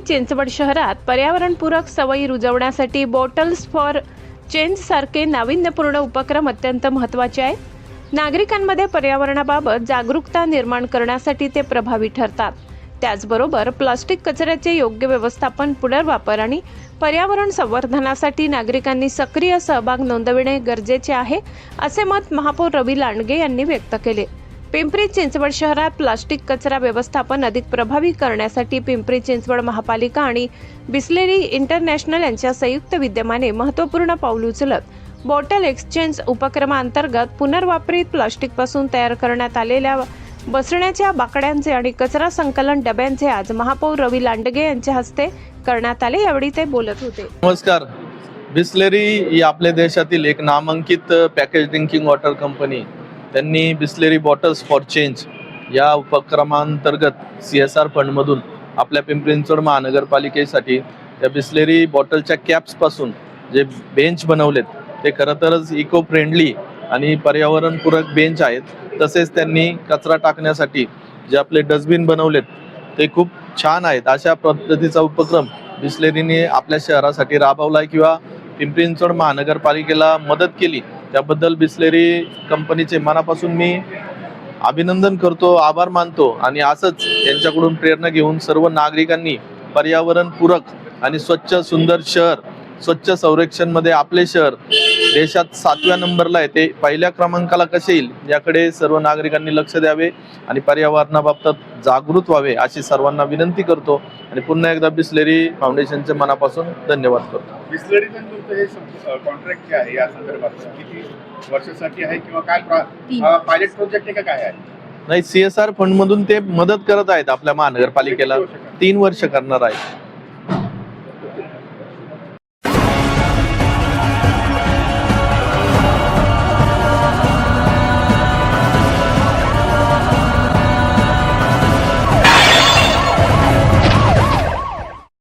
चिंचवड शहरात पर्यावरणपूरक सवयी रुजवण्यासाठी बॉटल्स फॉर चेंज सारखे नाविन्यपूर्ण उपक्रम अत्यंत महत्त्वाचे आहेत। नागरिकांमध्ये पर्यावरणाबाबत जागरूकता निर्माण करण्यासाठी ते प्रभावी ठरतात। त्याचबरोबर प्लास्टिक कचऱ्याचे योग्य व्यवस्थापन, पुनर्वापर आणि पर्यावरण संवर्धनासाठी नागरिकांनी सक्रिय सहभाग नोंदविणे गरजेचे आहे, असे मत महापौर रवी लांडगे यांनी व्यक्त केले। पिंपरी चिंचवड शहरात प्लास्टिक कचरा व्यवस्थापन अधिक प्रभावी करण्यासाठी पिंपरी चिंचवड महापालिका आणि बिस्लेरी इंटरनॅशनल यांच्या संयुक्त विद्यमाने महत्त्वपूर्ण पाऊल उचलत बॉटल एक्सचेंज उपक्रमांतर्गत पुनर्वापरित प्लास्टिकपासून तयार करण्यात आलेल्या बसण्याच्या बाकड्यांचे आणि कचरा संकलन डब्यांचे आज महापौर रवी लांडगे यांच्या हस्ते करण्यात आले। यावेळी ते बोलत होते। नमस्कार। बिस्लेरी ही आपल्या देशातील एक नामांकित पॅकेज ड्रिंकिंग वॉटर कंपनी, त्यांनी बिस्लेरी बॉटल्स फॉर चेंज या उपक्रमांतर्गत CSR फंडमधून आपल्या पिंपरी चिंचवड महानगरपालिकेसाठी त्या बिस्लेरी बॉटलच्या कॅप्सपासून जे बेंच बनवलेत ते खरं तरच इको फ्रेंडली आणि पर्यावरणपूरक बेंच आहेत। तसेच त्यांनी कचरा टाकण्यासाठी जे आपले डस्टबिन बनवलेत ते खूप छान आहेत। अशा पद्धतीचा उपक्रम बिस्लेरीने आपल्या शहरासाठी राबवला किंवा पिंपरी चिंचवड महानगरपालिकेला मदत केली, त्याबद्दल बिस्लेरी कंपनीचे मनापासून मी अभिनंदन करतो, आभार मानतो। आणि असंच यांच्याकडून प्रेरणा घेऊन सर्व नागरिकांनी पर्यावरणपूरक आणि स्वच्छ सुंदर शहर, स्वच्छ संरक्षणमध्ये आपले शहर देशात 7व्या नंबरला आहे, ते पहिल्या क्रमांकाला कसे येईल याकडे सर्व नागरिकांनी लक्ष द्यावे आणि पर्यावरणाबाबत जागृत व्हावे अशी सर्वांना विनंती करतो। आणि पुन्हा एकदा बिस्लेरी फाउंडेशनचे मनापासून धन्यवाद करतो। बिस्लेरीचं तुमचं हे कॉन्ट्रॅक्ट जे आहे या संदर्भात किती वर्षासाठी आहे किंवा काय पायलट प्रोजेक्ट आहे का काय आहे? नाही, CSR फंडमधून ते मदत करत आहेत आपल्या महानगरपालिकेला। 3 वर्ष करणार आहे।